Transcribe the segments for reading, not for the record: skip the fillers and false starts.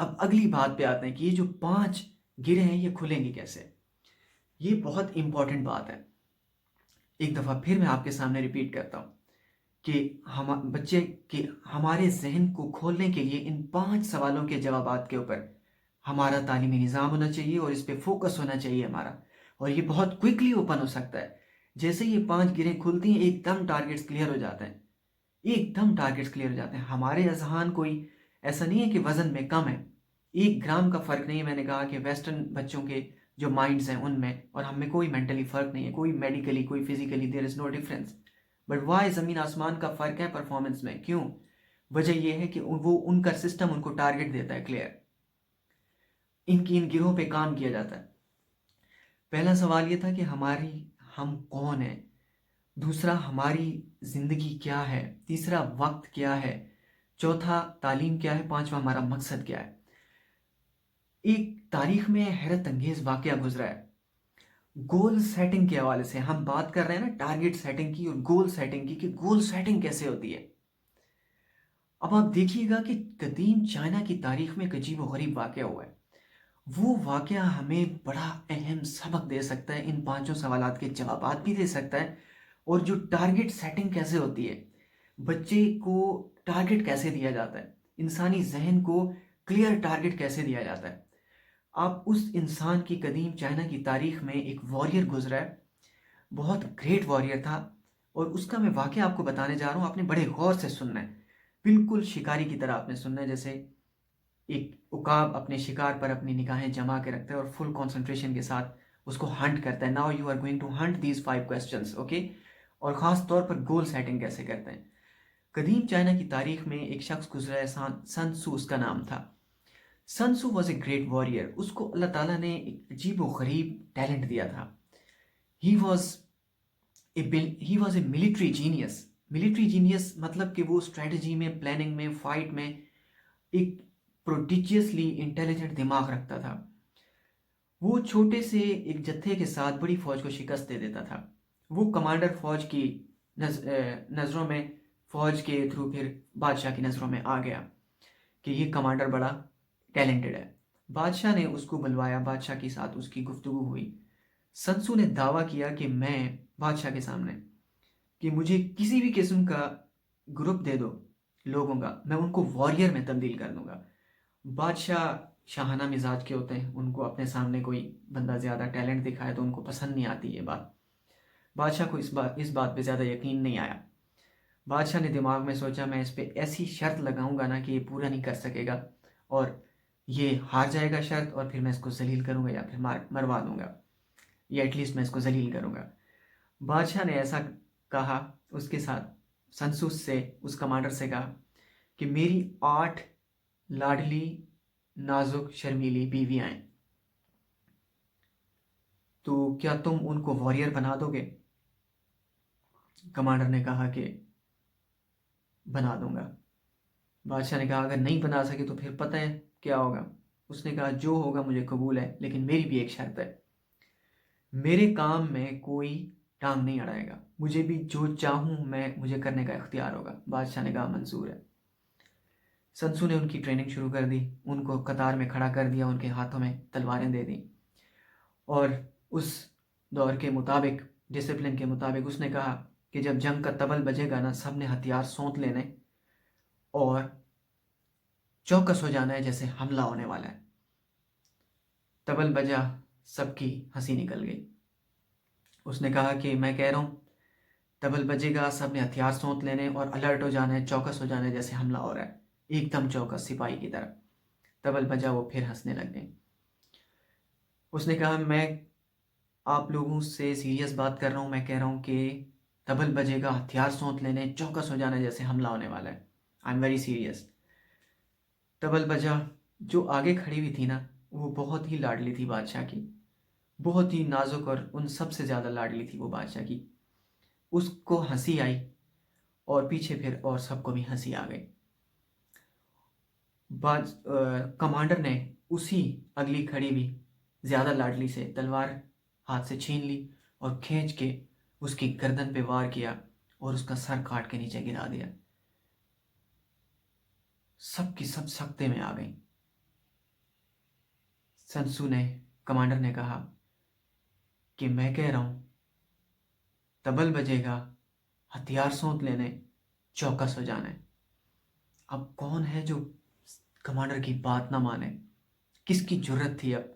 अब अगली बात पे आते हैं कि ये जो 5 गिरे हैं ये खुलेंगे कैसे। ये बहुत इंपॉर्टेंट बात है। एक दफ़ा फिर मैं आपके सामने रिपीट करता हूँ कि हम बच्चे के हमारे ज़हन को खोलने के लिए इन 5 सवालों के जवाबात के ऊपर हमारा तालीमी निज़ाम होना चाहिए और इस पे फ़ोकस होना चाहिए हमारा। और ये बहुत क्विकली ओपन हो सकता है। जैसे ये 5 गिरें खुलती हैं एकदम टारगेट्स क्लियर हो जाते हैं। एकदम टारगेट्स क्लियर हो जाते हैं। हमारे अज़हान कोई ऐसा नहीं है कि वज़न में कम है। 1 ग्राम का फ़र्क नहीं है। मैंने कहा कि वेस्टर्न बच्चों के जो माइंड्स हैं उनमें और हम में कोई मेंटली फ़र्क नहीं है, कोई मेडिकली, कोई physically, there is no difference. But why ज़मीन आसमान का फ़र्क है परफॉर्मेंस में। क्यों? वजह यह है कि वो उनका सिस्टम उनको टारगेट देता है क्लियर। इनकी इन गिरोह पे काम किया जाता है। पहला सवाल ये था कि हम कौन हैं? दूसरा हमारी ज़िंदगी क्या है? तीसरा वक्त क्या है? चौथा तालीम क्या है? पांचवा हमारा मकसद क्या है? एक तारीख में हैरत अंगेज वाकया गुजरा है। गोल सेटिंग के हवाले से हम बात कर रहे हैं ना, टारगेट सेटिंग की और गोल सेटिंग की, कि गोल सेटिंग कैसे होती है। अब आप देखिएगा कि कदीम चाइना की तारीख में एक अजीब व गरीब वाकया हुआ है। वो वाकया हमें बड़ा अहम सबक दे सकता है, इन पांचों सवालात के जवाबात भी दे सकता है। और जो टारगेट सेटिंग कैसे होती है, बच्चे को टारगेट कैसे दिया जाता है, इंसानी जहन को क्लियर टारगेट कैसे दिया जाता है। आप उस इंसान की कदीम चाइना की तारीख में एक वॉरियर गुजरा है, बहुत ग्रेट वॉरियर था। और उसका मैं वाकया आपको बताने जा रहा हूँ, आपने बड़े गौर से सुनना है। बिल्कुल शिकारी की तरह आपने सुनना है। जैसे एक उकाब अपने शिकार पर अपनी निगाहें जमा के रखता है और फुल कंसंट्रेशन के साथ उसको हंट करता है। Now you are going to hunt these 5 questions, okay. और ख़ास तौर पर गोल सेटिंग कैसे करते हैं। कदीम चाइना की तारीख में एक शख्स गुजरा है, सन त्सू उसका नाम था। Sun Tzu was a great warrior. उसको अल्लाह ताला ने एक अजीब व गरीब टैलेंट दिया था। He was he was a military genius. Military genius मतलब कि वो स्ट्रेटजी में, प्लानिंग में, फाइट में एक प्रोडिजियसली इंटेलिजेंट दिमाग रखता था। वो छोटे से एक जत्थे के साथ बड़ी फौज को शिकस्त दे देता था। वो कमांडर फौज की नज़रों में, फौज के थ्रू फिर बादशाह की नज़रों में आ गया कि ये कमांडर बड़ा टैलेंटेड है। बादशाह ने उसको बुलवाया, बादशाह के साथ उसकी गुफ्तगू हुई। संसू ने दावा किया कि मैं बादशाह के सामने कि मुझे किसी भी किस्म का ग्रुप दे दो लोगों का, मैं उनको वॉरियर में तब्दील कर दूंगा। बादशाह शाहाना मिजाज के होते हैं, उनको अपने सामने कोई बंदा ज़्यादा टैलेंट दिखाए तो उनको पसंद नहीं आती ये बात। बादशाह को इस बात पे ज़्यादा यकीन नहीं आया। बादशाह ने दिमाग में सोचा मैं इस पे ऐसी शर्त लगाऊंगा ना कि ये पूरा नहीं कर सकेगा और ये हार जाएगा शर्त, और फिर मैं इसको जलील करूंगा या फिर मरवा दूंगा, या एटलीस्ट मैं इसको जलील करूंगा। बादशाह ने ऐसा कहा। उसके साथ संसूस से, उस कमांडर से कहा कि मेरी 8 लाडली नाजुक शर्मीली बीवियां हैं, तो क्या तुम उनको वॉरियर बना दोगे? कमांडर ने कहा कि बना दूंगा। बादशाह ने कहा अगर नहीं बना सके तो फिर पता है क्या होगा। उसने कहा जो होगा मुझे कबूल है, लेकिन मेरी भी एक शर्त है। मेरे काम में कोई टांग नहीं अड़ाएगा, मुझे भी जो चाहूँ मैं, मुझे करने का इख्तियार होगा। बादशाह ने कहा मंजूर है। संसू ने उनकी ट्रेनिंग शुरू कर दी, उनको कतार में खड़ा कर दिया, उनके हाथों में तलवारें दे दी। और उस दौर के मुताबिक, डिसिप्लिन के मुताबिक उसने कहा कि जब जंग का तबल बजेगा ना, सब ने हथियार सौंत लेने और चौकस हो जाना है जैसे हमला होने वाला है। तबल बजा, सबकी हंसी निकल गई। उसने कहा कि मैं कह रहा हूँ तबल बजेगा, सब ने हथियार सौंत लेने और अलर्ट हो जाना है, चौकस हो जाना है जैसे हमला हो रहा है, एकदम चौकस सिपाही की तरह। तबल बजा, वो फिर हंसने लग गए। उसने कहा मैं आप लोगों से सीरियस बात कर रहा हूँ, मैं कह रहा हूँ कि तबल बजेगा, हथियार सौंत लेने, चौकस हो जाना है जैसे हमला होने वाला है। I am very serious. तबल बजा। जो आगे खड़ी हुई थी ना, वो बहुत ही लाडली थी बादशाह की, बहुत ही नाजुक, और उन सबसे ज़्यादा लाडली थी वो बादशाह की। उसको हंसी आई और पीछे फिर और सबको भी हंसी आ गई। कमांडर ने उसी अगली खड़ी हुई ज़्यादा लाडली से तलवार हाथ से छीन ली और खींच के उसकी गर्दन पे वार किया और उसका सर काट के नीचे गिरा दिया। सब की सब सख्ते में आ गई। सनसू ने, कमांडर ने कहा कि मैं कह रहा हूं, तबल बजेगा, हथियार सौंप लेने, चौकस हो जाना है। अब कौन है जो कमांडर की बात ना माने? किसकी जरूरत थी? अब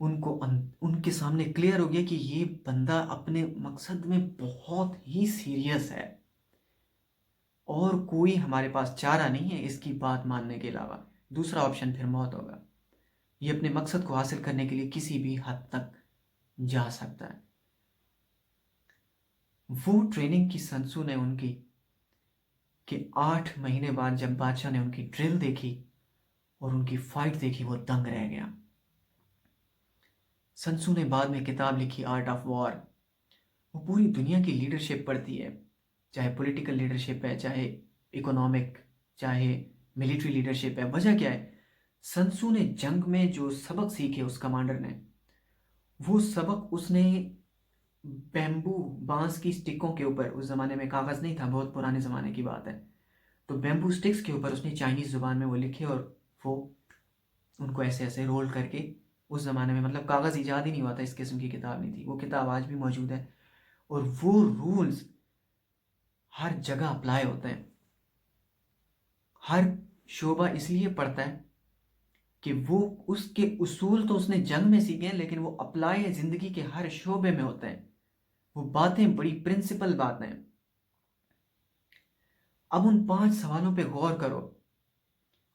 उनके सामने क्लियर हो गया कि ये बंदा अपने मकसद में बहुत ही सीरियस है और कोई हमारे पास चारा नहीं है इसकी बात मानने के अलावा। दूसरा ऑप्शन फिर मौत होगा। ये अपने मकसद को हासिल करने के लिए किसी भी हद तक जा सकता है। वो ट्रेनिंग की सनसू ने उनकी कि 8 महीने बाद जब बादशाह ने उनकी ड्रिल देखी और उनकी फाइट देखी, वो दंग रह गया। सनसू ने बाद में किताब लिखी, आर्ट ऑफ वॉर। वो पूरी दुनिया की लीडरशिप पढ़ती है, चाहे पॉलिटिकल लीडरशिप है, चाहे इकोनॉमिक, चाहे मिलिट्री लीडरशिप है। वजह क्या है? सनसू ने जंग में जो सबक सीखे, उस कमांडर ने, वो सबक उसने बैम्बू, बांस की स्टिकों के ऊपर, उस जमाने में कागज नहीं था, बहुत पुराने जमाने की बात है, तो बैम्बू स्टिक्स के ऊपर उसने चाइनीज जुबान में वो लिखे और वो उनको ऐसे ऐसे रोल करके, उस जमाने में मतलब कागज ईजाद ही नहीं हुआ था, इस किस्म की किताब नहीं थी, वो किताब आज भी मौजूद है। और वो रूल्स हर जगह अप्लाई होते हैं। हर शोबा इसलिए पढ़ता है कि वो उसके उसूल तो उसने जंग में सीखे हैं, लेकिन वो अप्लाई जिंदगी के हर शोबे में होते हैं। वो बातें बड़ी प्रिंसिपल बातें हैं। अब उन 5 सवालों पे गौर करो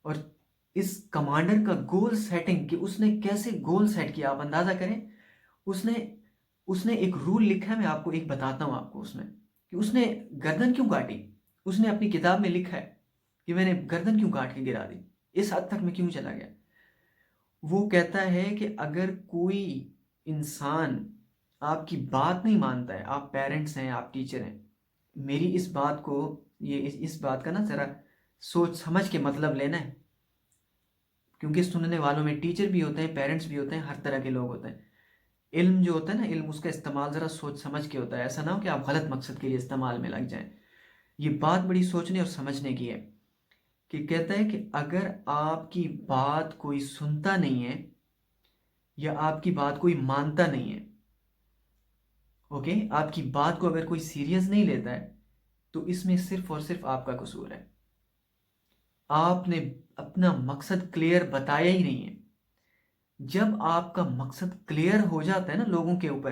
और इस कमांडर का गोल सेटिंग, कि उसने कैसे गोल सेट किया, आप अंदाजा करें। उसने उसने एक रूल लिखा है, मैं आपको एक बताता हूं आपको उसमें, कि उसने गर्दन क्यों काटी। उसने अपनी किताब में लिखा है कि मैंने गर्दन क्यों काट के गिरा दी, इस हद तक मैं क्यों चला गया। वो कहता है कि अगर कोई इंसान आपकी बात नहीं मानता है, आप पेरेंट्स हैं, आप टीचर हैं, मेरी इस बात को, ये इस बात का ना जरा सोच समझ के मतलब लेना है, क्योंकि सुनने वालों में टीचर भी होते हैं, पेरेंट्स भी होते हैं, हर तरह के लोग होते हैं। इल्म जो होता है ना, इल्म, उसका इस्तेमाल ज़रा सोच समझ के होता है। ऐसा ना हो कि आप गलत मकसद के लिए इस्तेमाल में लग जाएं। ये बात बड़ी सोचने और समझने की है, कि कहता है कि अगर आपकी बात कोई सुनता नहीं है या आपकी बात कोई मानता नहीं है, ओके, आपकी बात को अगर कोई सीरियस नहीं लेता है, तो इसमें सिर्फ और सिर्फ आपका कसूर है। आपने अपना मकसद क्लियर बताया ही नहीं है। जब आपका मकसद क्लियर हो जाता है ना लोगों के ऊपर,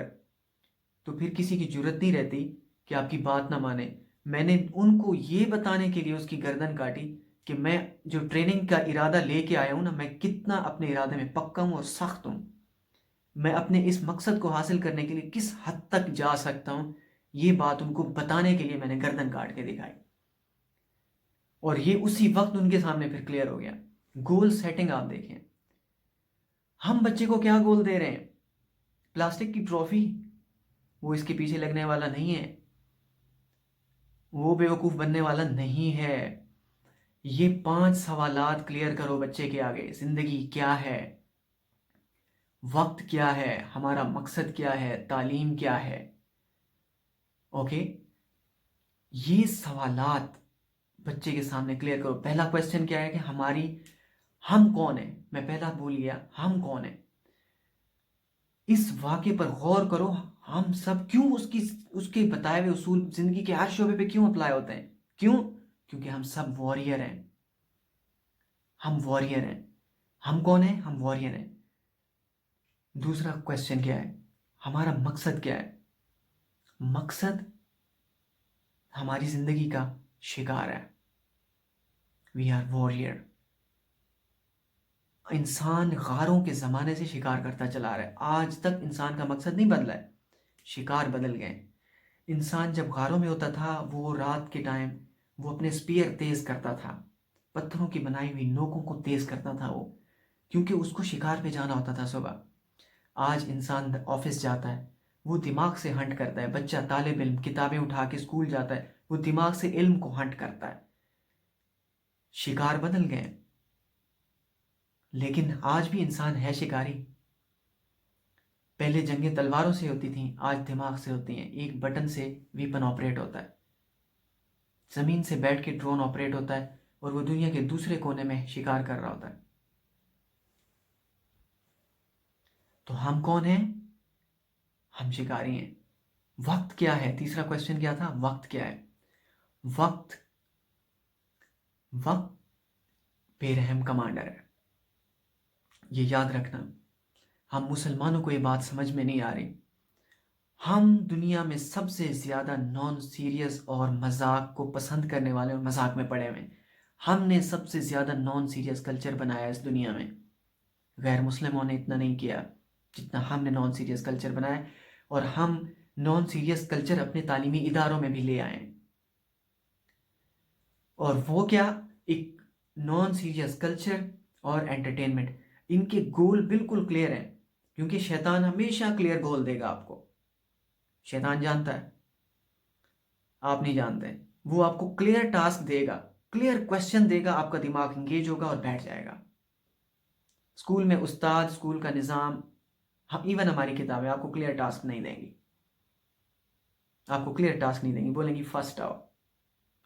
तो फिर किसी की जरूरत नहीं रहती कि आपकी बात ना माने। मैंने उनको ये बताने के लिए उसकी गर्दन काटी कि मैं जो ट्रेनिंग का इरादा लेके आया हूं ना, मैं कितना अपने इरादे में पक्का हूं और सख्त हूं। मैं अपने इस मकसद को हासिल करने के लिए किस हद तक जा सकता हूं, ये बात उनको बताने के लिए मैंने गर्दन काट के दिखाई। और ये उसी वक्त उनके सामने फिर क्लियर हो गया। गोल सेटिंग आप देखें, हम बच्चे को क्या गोल दे रहे हैं? प्लास्टिक की ट्रॉफी? वो इसके पीछे लगने वाला नहीं है, वो बेवकूफ बनने वाला नहीं है। ये 5 सवालात क्लियर करो बच्चे के आगे। जिंदगी क्या है, वक्त क्या है, हमारा मकसद क्या है, तालीम क्या है। ओके, ये सवालात बच्चे के सामने क्लियर करो। पहला क्वेश्चन क्या है कि हम कौन है? मैं पहला भूल गया, हम कौन है। इस वाक्य पर गौर करो। हम सब क्यों उसके बताए हुए उसूल जिंदगी के हर शोबे पे क्यों अप्लाई होते हैं? क्यों? क्योंकि हम सब वॉरियर हैं। हम वॉरियर हैं। हम कौन है? हम वॉरियर हैं। दूसरा क्वेश्चन क्या है? हमारा मकसद क्या है? मकसद हमारी जिंदगी का शिकार है। We are warrior. इंसान गारों के जमाने से शिकार करता चला रहा है, आज तक इंसान का मकसद नहीं बदला है, शिकार बदल गए। इंसान जब गारों में होता था, वो रात के टाइम वो अपने स्पीयर तेज करता था, पत्थरों की बनाई हुई नोकों को तेज करता था वो, क्योंकि उसको शिकार पे जाना होता था सुबह। आज इंसान ऑफिस जाता है, वो दिमाग से हंट करता है। बच्चा तालिब इल्म किताबें उठा के स्कूल जाता है, वो दिमाग से इल्म को हंट करता है। शिकार बदल गए। लेकिन आज भी इंसान है शिकारी। पहले जंगें तलवारों से होती थीं, आज दिमाग से होती हैं। एक बटन से वेपन ऑपरेट होता है, जमीन से बैठ के ड्रोन ऑपरेट होता है, और वो दुनिया के दूसरे कोने में शिकार कर रहा होता है। तो हम कौन हैं? हम शिकारी हैं। वक्त क्या है? तीसरा क्वेश्चन क्या था? वक्त क्या है? वक्त वक्त बेरहम कमांडर है। ये याद रखना। हम मुसलमानों को ये बात समझ में नहीं आ रही। हम दुनिया में सबसे ज़्यादा नॉन सीरियस और मजाक को पसंद करने वाले और मजाक में पड़े हुए हैं। हमने सबसे ज़्यादा नॉन सीरियस कल्चर बनाया इस दुनिया में। गैर मुस्लिमों ने इतना नहीं किया जितना हमने नॉन सीरियस कल्चर बनाया। और हम नॉन सीरियस कल्चर अपने तालीमी इदारों में भी ले आए हैं। और वो क्या? एक नॉन सीरियस कल्चर और एंटरटेनमेंट, इनके गोल बिल्कुल क्लियर हैं। क्योंकि शैतान हमेशा क्लियर गोल देगा आपको। शैतान जानता है, आप नहीं जानते। वो आपको क्लियर टास्क देगा, क्लियर क्वेश्चन देगा, आपका दिमाग इंगेज होगा और बैठ जाएगा। स्कूल में उस्ताद, स्कूल का निज़ाम, हम इवन हमारी किताबें आपको क्लियर टास्क नहीं देंगी। आपको क्लियर टास्क नहीं देंगी, बोलेंगी फर्स्ट आओ।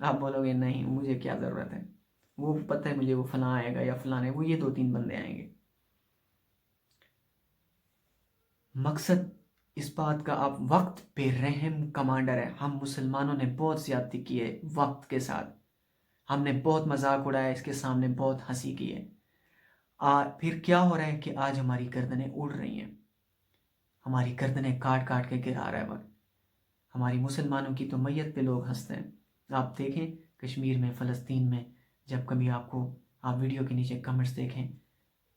आप बोलोगे नहीं, मुझे क्या ज़रूरत है, वो पता है मुझे, वो फलां आएगा या फलाने, वो ये 2-3 बंदे आएंगे। मकसद इस बात का, आप वक्त पे रहम कमांडर है। हम मुसलमानों ने बहुत ज़्यादती की है वक्त के साथ। हमने बहुत मजाक उड़ाया, इसके सामने बहुत हंसी की है। फिर क्या हो रहा है कि आज हमारी गर्दनें उड़ रही हैं। हमारी गर्दनें काट काट के गिरा रहा है वक्त। हमारी मुसलमानों की तो मैयत पे लोग हंसते हैं। आप देखें कश्मीर में, फ़लस्तीन में, जब कभी आप वीडियो के नीचे कमेंट्स देखें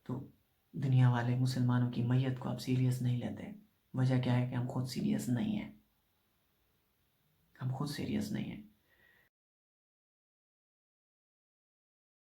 तो दुनिया वाले मुसलमानों की मैयत को आप सीरियस नहीं लेते। वजह क्या है? कि हम खुद सीरियस नहीं हैं। हम खुद सीरियस नहीं हैं।